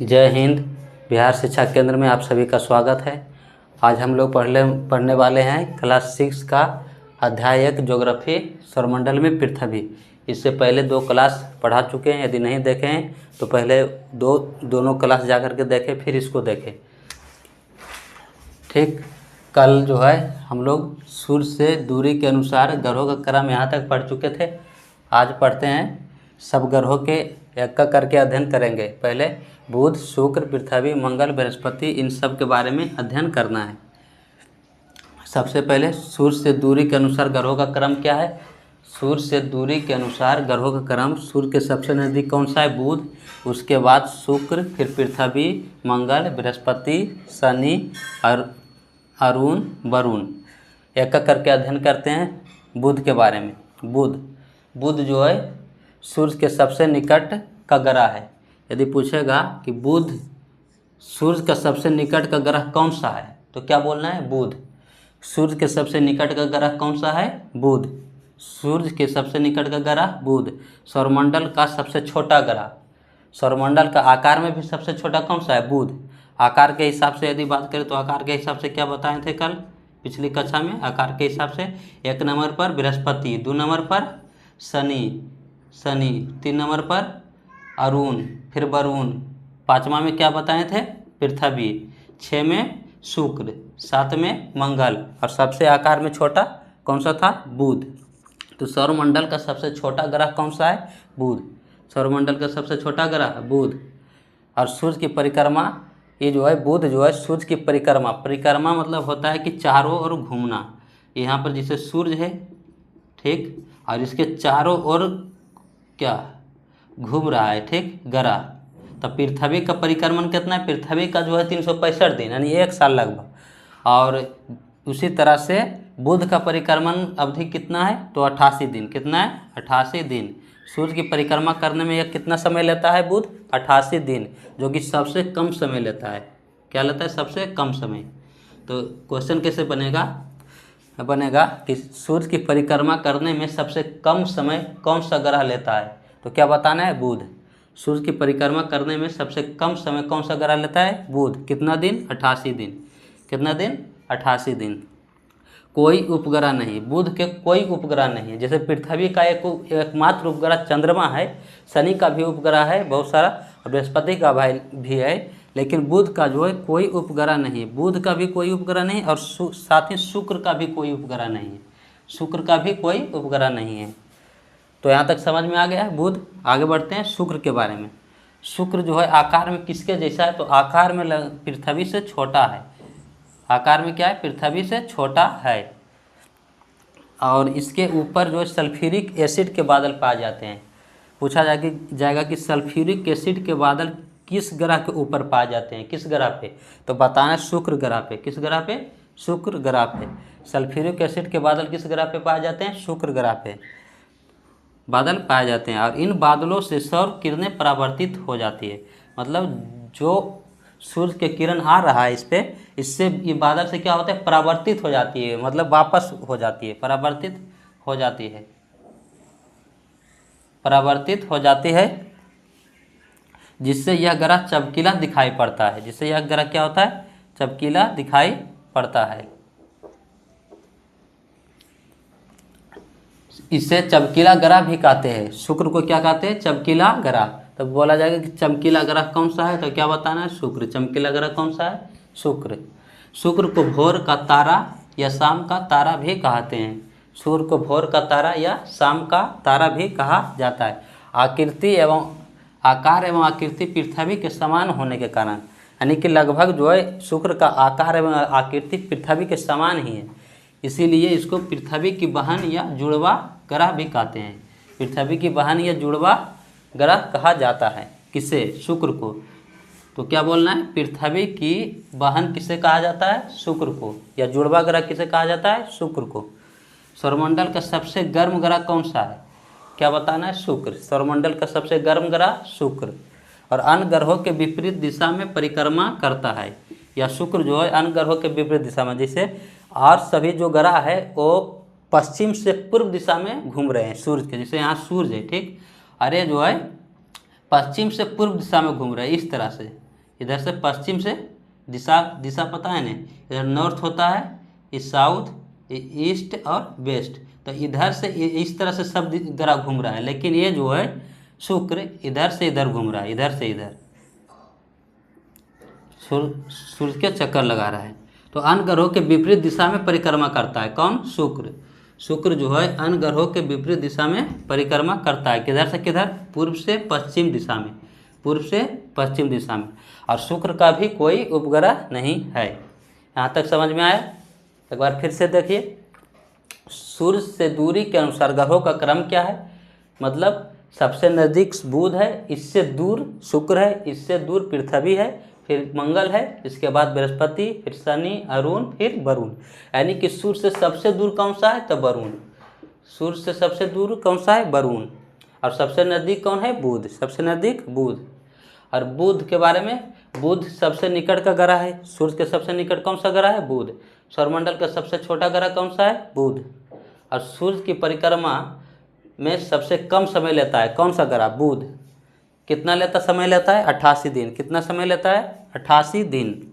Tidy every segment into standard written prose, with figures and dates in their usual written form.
जय हिंद। बिहार शिक्षा केंद्र में आप सभी का स्वागत है। आज हम लोग पढ़ने वाले हैं क्लास 6 का अध्याय 1 ज्योग्राफी सौरमंडल में पृथ्वी। इससे पहले 2 क्लास पढ़ा चुके हैं, यदि नहीं देखे हैं तो पहले दोनों क्लास जा कर के देखें, फिर इसको देखें। ठीक, कल जो है हम लोग सूर्य से दूरी के अनुसार ग्रहों का क्रम यहाँ तक पढ़ चुके थे। आज पढ़ते हैं, सब ग्रहों के एक का करके अध्ययन करेंगे। पहले बुध, शुक्र, पृथ्वी, मंगल, बृहस्पति, इन सब के बारे में अध्ययन करना है। सबसे पहले सूर्य से दूरी के अनुसार ग्रहों का क्रम क्या है। सूर्य से दूरी के अनुसार ग्रहों का क्रम, सूर्य के सबसे नज़दीक कौन सा है? बुध, उसके बाद शुक्र, फिर पृथ्वी, मंगल, बृहस्पति, शनि और अरुण, वरुण। एक एक करके अध्ययन करते हैं बुध के बारे में। बुध जो है सूर्य के सबसे निकट का ग्रह है। यदि पूछेगा कि बुध सूर्य का सबसे निकट का ग्रह कौन सा है, तो क्या बोलना है? बुध। सूर्य के सबसे निकट का ग्रह कौन सा है? बुध। सूर्य के सबसे निकट का ग्रह बुध। सौरमंडल का सबसे छोटा ग्रह, सौरमंडल का आकार में भी सबसे छोटा कौन सा है? बुध। आकार के हिसाब से यदि बात करें तो आकार के हिसाब से क्या बताए थे कल पिछली कक्षा में? आकार के हिसाब से 1 नंबर पर बृहस्पति, 2 नंबर पर शनि, 3 नंबर पर अरुण, फिर वरुण, 5वां में क्या बताए थे? पृथ्वी, 6 में शुक्र, 7 में मंगल और सबसे आकार में छोटा कौन सा था? बुध। तो सौरमंडल का सबसे छोटा ग्रह कौन सा है? बुध। सौरमंडल का सबसे छोटा ग्रह बुध। और सूर्य की परिक्रमा, ये जो है बुध जो है सूर्य की परिक्रमा मतलब होता है कि चारों ओर घूमना। यहाँ पर जैसे सूर्य है, ठीक, और इसके चारों ओर क्या घूम रहा है, ठीक, ग्रह। तो पृथ्वी का परिक्रमण कितना है? पृथ्वी का जो है 365 दिन, यानी 1 साल लगभग। और उसी तरह से बुध का परिक्रमण अवधि कितना है? तो 88 दिन। कितना है? 88 दिन। सूर्य की परिक्रमा करने में यह कितना समय लेता है? बुध 88 दिन, जो कि सबसे कम समय लेता है। क्या लेता है? सबसे कम समय। तो क्वेश्चन कैसे बनेगा कि सूर्य की परिक्रमा करने में सबसे कम समय कौन सा ग्रह लेता है? तो क्या बताना है? बुध। सूर्य की परिक्रमा करने में सबसे कम समय कौन सा ग्रह लेता है? बुध। कितना दिन? 88 दिन। कितना दिन? 88 दिन। कोई उपग्रह नहीं, बुध के कोई उपग्रह नहीं है। जैसे पृथ्वी का एकमात्र उपग्रह चंद्रमा है, शनि का भी उपग्रह है बहुत सारा, और बृहस्पति का भी है, लेकिन बुध का जो है कोई उपग्रह नहीं। बुध का भी कोई उपग्रह नहीं और साथ ही शुक्र का भी कोई उपग्रह नहीं है। शुक्र का भी कोई उपग्रह नहीं है। तो यहाँ तक समझ में आ गया है बुध। आगे बढ़ते हैं शुक्र के बारे में। शुक्र जो है आकार में किसके जैसा है? तो आकार में पृथ्वी से छोटा है। आकार में क्या है? पृथ्वी से छोटा है। और इसके ऊपर जो सल्फ्यूरिक एसिड के बादल पाए जाते हैं। पूछा जाएगा कि सल्फ्यूरिक एसिड के बादल किस ग्रह के ऊपर पाए जाते हैं? किस ग्रह पे? तो बताना शुक्र ग्रह पे। किस ग्रह पे? शुक्र ग्रह पे। सल्फ्यूरिक एसिड के बादल किस ग्रह पे पाए जाते हैं? शुक्र ग्रह पे बादल पाए जाते हैं। और इन बादलों से सौर किरणें परावर्तित हो जाती है। मतलब जो सूर्य के किरण आ रहा है इस पे, इससे ये बादल से क्या होता है? परावर्तित हो जाती है, मतलब वापस हो जाती है, परावर्तित हो जाती है, परावर्तित हो जाती है, जिससे यह ग्रह चमकीला दिखाई पड़ता है। जिससे यह ग्रह क्या होता है? चमकीला दिखाई पड़ता है। इसे चमकीला ग्रह भी कहते हैं। शुक्र को क्या कहते हैं? चमकीला ग्रह। तब बोला जाएगा कि चमकीला ग्रह कौन सा है? तो क्या बताना है? शुक्र। चमकीला ग्रह कौन सा है? शुक्र। शुक्र को भोर का तारा या शाम का तारा भी कहते हैं। सूर्य को भोर का तारा या शाम का तारा भी कहा जाता है। आकार एवं आकृति पृथ्वी के समान होने के कारण, यानी कि लगभग जो है शुक्र का आकार एवं आकृति पृथ्वी के समान ही है, इसीलिए इसको पृथ्वी की बहन या जुड़वा ग्रह भी कहते हैं। पृथ्वी की बहन या जुड़वा ग्रह कहा जाता है। किसे? शुक्र को। तो क्या बोलना है? पृथ्वी की बहन किसे कहा जाता है? शुक्र को। या जुड़वा ग्रह किसे कहा जाता है? शुक्र को। सौरमंडल का सबसे गर्म ग्रह कौन सा है? क्या बताना है? शुक्र। सौरमंडल का सबसे गर्म ग्रह शुक्र। और अन्य ग्रहों के विपरीत दिशा में परिक्रमा करता है। या शुक्र जो है अन्य ग्रहों के विपरीत दिशा में, जैसे और सभी जो ग्रह है वो पश्चिम से पूर्व दिशा में घूम रहे हैं सूर्य के। जैसे यहाँ सूर्य है, ठीक, अरे जो है पश्चिम से पूर्व दिशा में घूम रहे हैं इस तरह से। इधर से पश्चिम से दिशा दिशा पता है ना, इधर नॉर्थ होता है, ये साउथ, ये ईस्ट और वेस्ट। तो इधर से इस तरह से सब ग्रह घूम रहा है, लेकिन ये जो है शुक्र इधर से इधर घूम रहा है, इधर से इधर सूर्य के चक्कर लगा रहा है। तो अन्य ग्रहों के विपरीत दिशा में परिक्रमा करता है कौन? शुक्र। शुक्र जो है अन्य ग्रहों के विपरीत दिशा में परिक्रमा करता है, किधर से किधर? पूर्व से पश्चिम दिशा में, पूर्व से पश्चिम दिशा में। और शुक्र का भी कोई उपग्रह नहीं है। यहाँ तक समझ में आया? एक बार फिर से देखिए, सूर्य से दूरी के अनुसार ग्रहों का क्रम क्या है? मतलब सबसे नज़दीक बुध है, इससे दूर शुक्र है, इससे दूर पृथ्वी है, फिर मंगल है, इसके बाद बृहस्पति, फिर शनि, अरुण, फिर वरुण। यानी कि सूर्य से सबसे दूर कौन सा है? तो वरुण। सूर्य से सबसे दूर कौन सा है? वरुण। और सबसे नज़दीक कौन है? बुध। सबसे नज़दीक बुध। और बुध के बारे में, बुध सबसे निकट का ग्रह है। सूर्य के सबसे निकट कौन सा ग्रह है? बुध। सौरमंडल का सबसे छोटा ग्रह कौन सा है? बुध। और सूर्य की परिक्रमा में सबसे कम समय लेता है कौन सा ग्रह? बुध। कितना समय लेता है? 88 दिन। कितना समय लेता है? 88 दिन।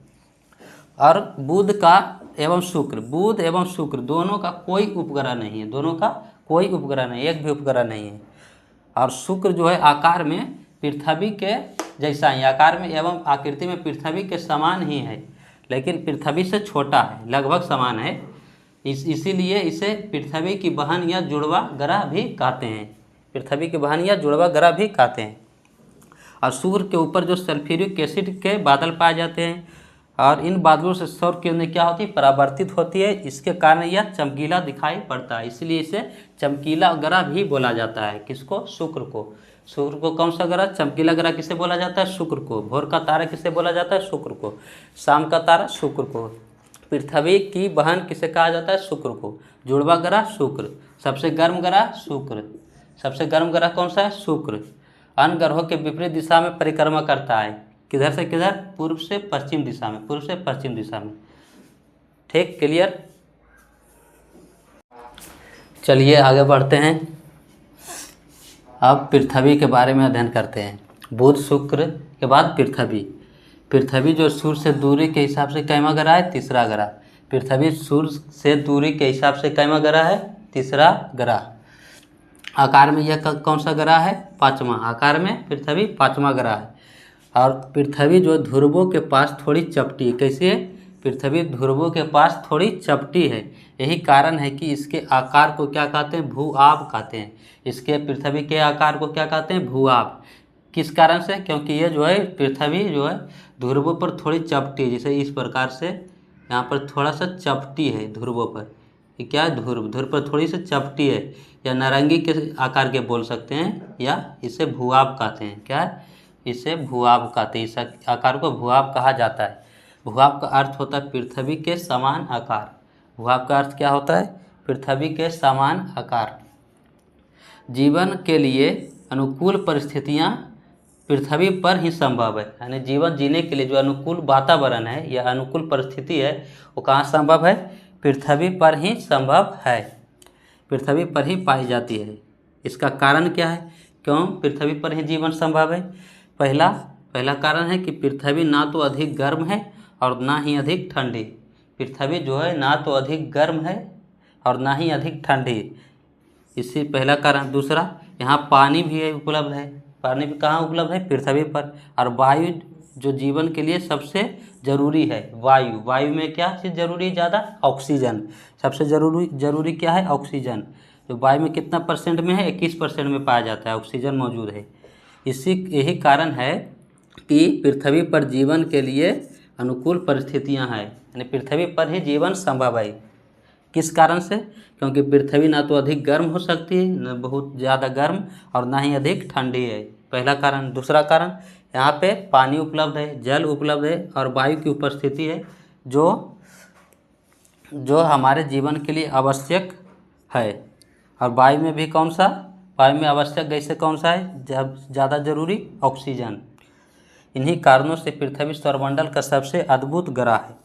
और बुध का एवं शुक्र, बुध एवं शुक्र दोनों का कोई उपग्रह नहीं है, दोनों का कोई उपग्रह नहीं, एक भी उपग्रह नहीं है। और शुक्र जो है आकार में पृथ्वी के जैसा ही, आकार में एवं आकृति में पृथ्वी के समान ही है, लेकिन पृथ्वी से छोटा है, लगभग समान है। इसीलिए इसे पृथ्वी की बहन या जुड़वा ग्रह भी कहते हैं। पृथ्वी की बहन या जुड़वा ग्रह भी कहते हैं। और सूर्य के ऊपर जो सल्फ्यूरिक एसिड के बादल पाए जाते हैं, और इन बादलों से सौर किरणें क्या होती है? परावर्तित होती है। इसके कारण यह चमकीला दिखाई पड़ता है, इसलिए इसे चमकीला ग्रह भी बोला जाता है। किसको? शुक्र को। शुक्र को कौन सा ग्रह? चमकीला ग्रह किसे बोला जाता है? शुक्र को। भोर का तारा किसे बोला जाता है? शुक्र को। शाम का तारा शुक्र को। पृथ्वी की बहन किसे कहा जाता है? शुक्र को। जुड़वा ग्रह शुक्र। सबसे गर्म ग्रह शुक्र। सबसे गर्म ग्रह कौन सा है? शुक्र। अन्य ग्रहों के विपरीत दिशा में परिक्रमा करता है, किधर से किधर? पूर्व से पश्चिम दिशा में, पूर्व से पश्चिम दिशा में। ठीक, क्लियर? चलिए आगे बढ़ते हैं। अब पृथ्वी के बारे में अध्ययन करते हैं। बुध शुक्र के बाद पृथ्वी। पृथ्वी जो सूर्य से दूरी के हिसाब से कैमा ग्रह है? तीसरा ग्रह। पृथ्वी सूर्य से दूरी के हिसाब से कैमा ग्रह है? तीसरा ग्रह। आकार में यह कौन सा ग्रह है? पांचवा। आकार में पृथ्वी पांचवा ग्रह है। और पृथ्वी जो ध्रुवों के पास थोड़ी चपटी है। कैसी है? पृथ्वी ध्रुवों के पास थोड़ी चपटी है। यही कारण है कि इसके आकार को क्या कहते हैं? भूआब कहते हैं। इसके पृथ्वी के आकार को क्या कहते हैं? भूआब। किस कारण से? क्योंकि ये जो है पृथ्वी जो है ध्रुवों पर थोड़ी चपटी है, जैसे इस प्रकार से यहाँ पर थोड़ा सा चपटी है ध्रुवों पर। ये क्या है? ध्रुव पर थोड़ी सी चपटी है, या नारंगी के आकार के बोल सकते हैं, या इसे भूआब कहते हैं। क्या है? इसे भूआब कहते हैं। इस आकार को भूआब कहा जाता है। भूआब का अर्थ होता है पृथ्वी के समान आकार। भूआब का अर्थ क्या होता है? पृथ्वी के समान आकार। जीवन के लिए अनुकूल परिस्थितियाँ पृथ्वी पर ही संभव है। यानी जीवन जीने के लिए जो अनुकूल वातावरण है या अनुकूल परिस्थिति है, वो कहाँ संभव है? पृथ्वी पर ही संभव है, पृथ्वी पर ही पाई जाती है। इसका कारण क्या है? क्यों पृथ्वी पर ही जीवन संभव है? पहला कारण है कि पृथ्वी ना तो अधिक गर्म है और ना ही अधिक ठंडी। पृथ्वी जो है ना तो अधिक गर्म है और ना ही अधिक ठंडी, इसी पहला कारण। दूसरा, यहाँ पानी भी उपलब्ध है। पानी भी कहाँ उपलब्ध है? पृथ्वी पर। और वायु जो जीवन के लिए सबसे ज़रूरी है। वायु, वायु में क्या चीज़ जरूरी है ज़्यादा? ऑक्सीजन। सबसे जरूरी क्या है? ऑक्सीजन। जो वायु में कितना % में है? 21% में पाया जाता है, ऑक्सीजन मौजूद है। यही कारण है कि पृथ्वी पर जीवन के लिए अनुकूल परिस्थितियां हैं, यानी पृथ्वी पर ही जीवन संभव है। किस कारण से? क्योंकि पृथ्वी ना तो अधिक गर्म हो सकती है, न बहुत ज़्यादा गर्म, और ना ही अधिक ठंडी है। पहला कारण। दूसरा कारण, यहाँ पे पानी उपलब्ध है, जल उपलब्ध है, और वायु की उपस्थिति है जो हमारे जीवन के लिए आवश्यक है। और वायु में भी कौन सा? वायु में आवश्यक गैसें कौन सा है? जब ज़्यादा जरूरी? ऑक्सीजन। इन्हीं कारणों से पृथ्वी सौरमंडल का सबसे अद्भुत ग्रह है।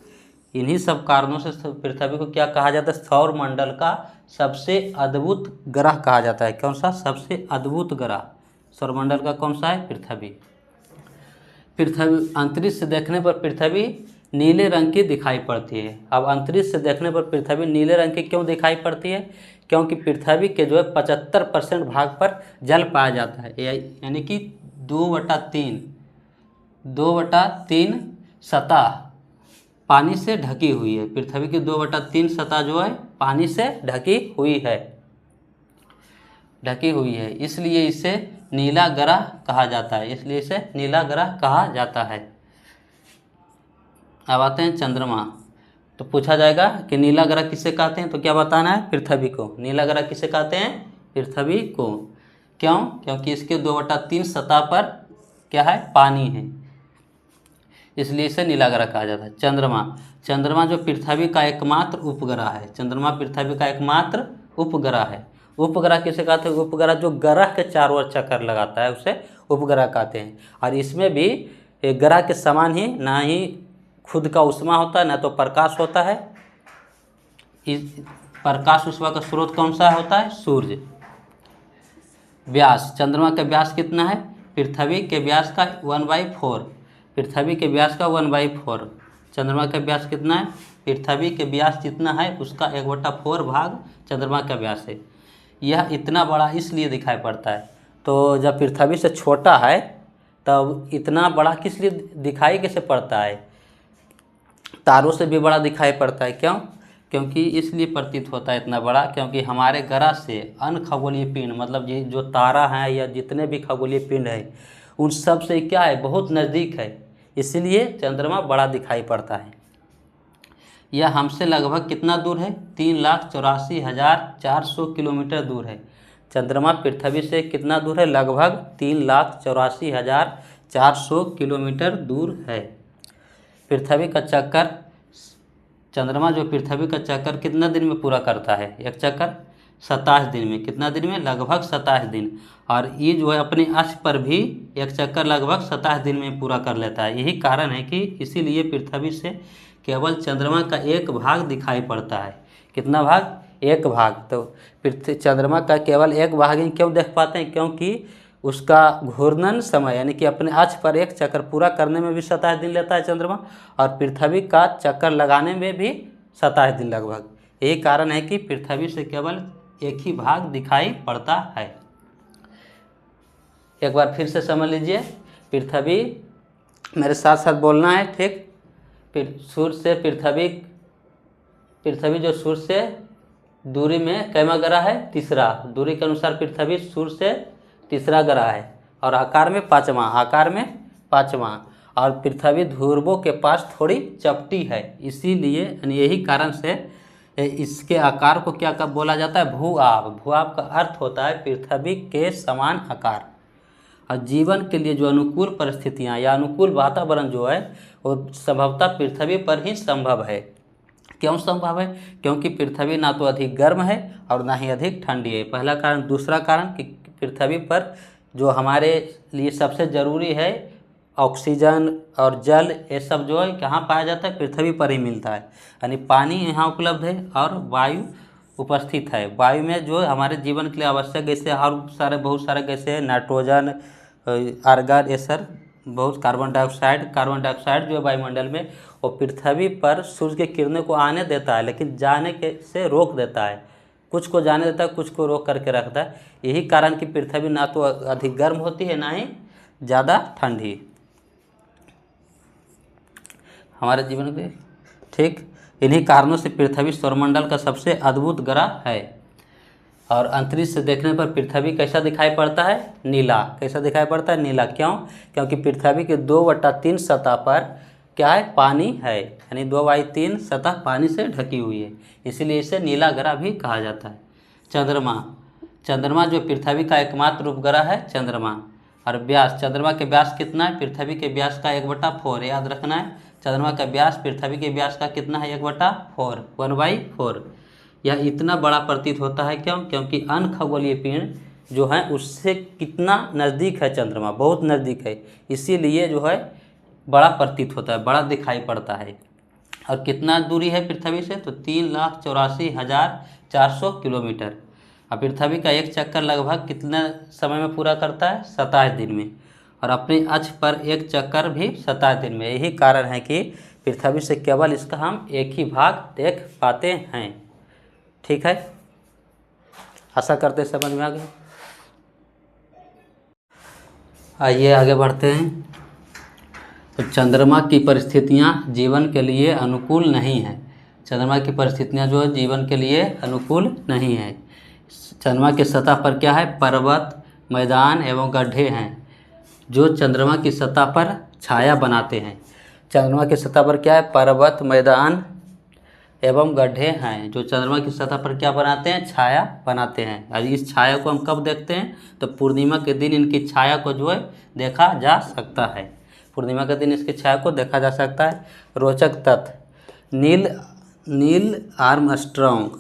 इन्हीं सब कारणों से पृथ्वी को क्या कहा जाता है? सौरमंडल का सबसे अद्भुत ग्रह कहा जाता है। कौन सा? सबसे अद्भुत ग्रह सौरमंडल का कौन सा है? पृथ्वी। पृथ्वी अंतरिक्ष से देखने पर पृथ्वी नीले रंग की दिखाई पड़ती है। अब अंतरिक्ष से देखने पर पृथ्वी नीले रंग की क्यों दिखाई पड़ती है? क्योंकि पृथ्वी के जो है 75% भाग पर जल पाया जाता है, यानी कि 2/3 सतह पानी से ढकी हुई है। पृथ्वी की 2/3 सतह जो है पानी से ढकी हुई है, इसलिए इसे नीला ग्रह कहा जाता है। अब आते हैं चंद्रमा। तो पूछा जाएगा कि नीला ग्रह किसे कहते हैं, तो क्या बताना है? पृथ्वी को। नीला ग्रह किसे कहते हैं? पृथ्वी को। क्यों? क्योंकि इसके 2/3 सतह पर क्या है? पानी है, इसलिए इसे नीला ग्रह कहा जाता है। चंद्रमा जो पृथ्वी का एकमात्र उपग्रह है। चंद्रमा पृथ्वी का एकमात्र उपग्रह है। उपग्रह किसे कहते हैं? उपग्रह जो ग्रह के चारों ओर चक्कर लगाता है उसे उपग्रह कहते हैं। और इसमें भी ग्रह के समान ही ना ही खुद का ऊष्मा होता है, ना तो प्रकाश होता है। इस प्रकाश ऊष्मा का स्रोत कौन सा होता है? सूर्य। व्यास, चंद्रमा का व्यास कितना है? पृथ्वी के व्यास का 1/4। पृथ्वी के व्यास का 1/4। चंद्रमा का व्यास कितना है? पृथ्वी के व्यास जितना है उसका 1/4 भाग चंद्रमा का व्यास है। यह इतना बड़ा इसलिए दिखाई पड़ता है। तो जब पृथ्वी से छोटा है तब इतना बड़ा किस लिए दिखाई कैसे पड़ता है? तारों से भी बड़ा दिखाई पड़ता है। क्यों? क्योंकि इसलिए प्रतीत होता है इतना बड़ा, क्योंकि हमारे ग्रह से अन्य खगोलीय पिंड, मतलब ये जो तारा हैं या जितने भी खगोलीय पिंड हैं उन सब से क्या है? बहुत नज़दीक है, इसलिए चंद्रमा बड़ा दिखाई पड़ता है। यह हमसे लगभग कितना दूर है? 3,84,400 किलोमीटर दूर है। चंद्रमा पृथ्वी से कितना दूर है? लगभग 3,84,400 किलोमीटर दूर है। पृथ्वी का चक्कर, चंद्रमा जो पृथ्वी का चक्कर कितना दिन में पूरा करता है? एक चक्कर 27 दिन में। कितना दिन में? लगभग 27 दिन। और ये जो है अपने अक्ष पर भी एक चक्कर लगभग 27 दिन में पूरा कर लेता है। यही कारण है कि इसीलिए पृथ्वी से केवल चंद्रमा का एक भाग दिखाई पड़ता है। कितना भाग? एक भाग। तो चंद्रमा का केवल एक भाग ही क्यों देख पाते हैं? क्योंकि उसका घूर्णन समय, यानी कि अपने अक्ष पर एक चक्कर पूरा करने में भी 27 दिन लेता है चंद्रमा, और पृथ्वी का चक्कर लगाने में भी 27 दिन लगभग। यही कारण है कि पृथ्वी से केवल एक ही भाग दिखाई पड़ता है। एक बार फिर से समझ लीजिए। पृथ्वी, मेरे साथ साथ बोलना है, ठीक? सूर्य से पृथ्वी जो सूर्य से दूरी में कैमा ग्रह है? तीसरा। दूरी के अनुसार पृथ्वी सूर्य से तीसरा ग्रह है, और आकार में पाँचवां। और पृथ्वी ध्रुवों के पास थोड़ी चपटी है, इसीलिए यही कारण से इसके आकार को क्या कब बोला जाता है? भू-आब। भू-आब का अर्थ होता है पृथ्वी के समान आकार। और जीवन के लिए जो अनुकूल परिस्थितियाँ या अनुकूल वातावरण जो है वो संभवतः पृथ्वी पर ही संभव है। क्यों संभव है? क्योंकि पृथ्वी ना तो अधिक गर्म है और ना ही अधिक ठंडी है, पहला कारण। दूसरा कारण कि पृथ्वी पर जो हमारे लिए सबसे ज़रूरी है ऑक्सीजन और जल, ये सब जो है कहाँ पाया जाता है? पृथ्वी पर ही मिलता है। यानी पानी यहाँ उपलब्ध है और वायु उपस्थित है। वायु में जो हमारे जीवन के लिए आवश्यक गैसें बहुत सारे गैसें हैं, नाइट्रोजन, आर्गन, ये सर बहुत, कार्बन डाइऑक्साइड जो है वायुमंडल में, वो पृथ्वी पर सूर्य की किरणों को आने देता है, लेकिन जाने के से रोक देता है। कुछ को जाने देता है, कुछ को रोक करके रखता है। यही कारण कि पृथ्वी ना तो अधिक गर्म होती है, ना ही ज़्यादा ठंडी हमारे जीवन में, ठीक? इन्हीं कारणों से पृथ्वी सौरमंडल का सबसे अद्भुत ग्रह है। और अंतरिक्ष से देखने पर पृथ्वी कैसा दिखाई पड़ता है? नीला। कैसा दिखाई पड़ता है? नीला। क्यों? क्योंकि पृथ्वी के 2/3 सतह पर क्या है? पानी है, यानी 2/3 सतह पानी से ढकी हुई है, इसीलिए इसे नीला ग्रह भी कहा जाता है। चंद्रमा जो पृथ्वी का एकमात्र उपग्रह है चंद्रमा। और व्यास, चंद्रमा के व्यास कितना है? पृथ्वी के व्यास का 1/4, याद रखना है। चंद्रमा का व्यास पृथ्वी के व्यास का कितना है? 1/4। यह इतना बड़ा प्रतीत होता है। क्यों? क्योंकि अन्य खगोलीय पिंड जो हैं उससे कितना नज़दीक है चंद्रमा, बहुत नज़दीक है, इसीलिए जो है बड़ा प्रतीत होता है, बड़ा दिखाई पड़ता है। और कितना दूरी है पृथ्वी से? तो 3,84,400 किलोमीटर। और पृथ्वी का एक चक्कर लगभग कितने समय में पूरा करता है? 27 दिन में। और अपनी अक्ष पर एक चक्कर भी 27 दिन में। यही कारण है कि पृथ्वी से केवल इसका हम एक ही भाग देख पाते हैं। ठीक है, आशा करते समझ में आ गया। आइए आगे बढ़ते हैं। तो चंद्रमा की परिस्थितियां जीवन के लिए अनुकूल नहीं हैं। चंद्रमा की परिस्थितियां जो है जीवन के लिए अनुकूल नहीं है। चंद्रमा की सतह पर क्या है, पर्वत, मैदान एवं गड्ढे हैं जो चंद्रमा की सतह पर छाया बनाते हैं। चंद्रमा की सतह पर क्या है, पर्वत, मैदान एवं गड्ढे हैं जो चंद्रमा की सतह पर क्या बनाते हैं, छाया बनाते हैं। और इस छाया को हम कब देखते हैं, तो पूर्णिमा के दिन इनकी छाया को जो है देखा जा सकता है। पूर्णिमा के दिन इसकी छाया को देखा जा सकता है। रोचक तथ्य, नील आर्मस्ट्रॉन्ग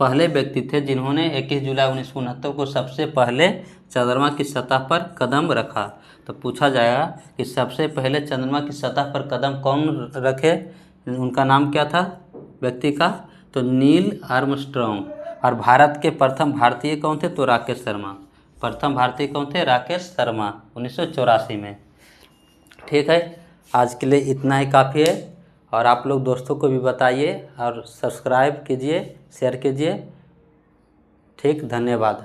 पहले व्यक्ति थे जिन्होंने 21 जुलाई 1969 को सबसे पहले चंद्रमा की सतह पर कदम रखा। तो पूछा जाएगा कि सबसे पहले चंद्रमा की सतह पर कदम कौन रखे, उनका नाम क्या था व्यक्ति का, तो नील आर्मस्ट्रॉन्ग। और भारत के प्रथम भारतीय कौन थे, तो राकेश शर्मा। प्रथम भारतीय कौन थे, राकेश शर्मा, 1984 में। ठीक है, आज के लिए इतना ही काफ़ी है। और आप लोग दोस्तों को भी बताइए और सब्सक्राइब कीजिए, शेयर कीजिए। ठीक, धन्यवाद।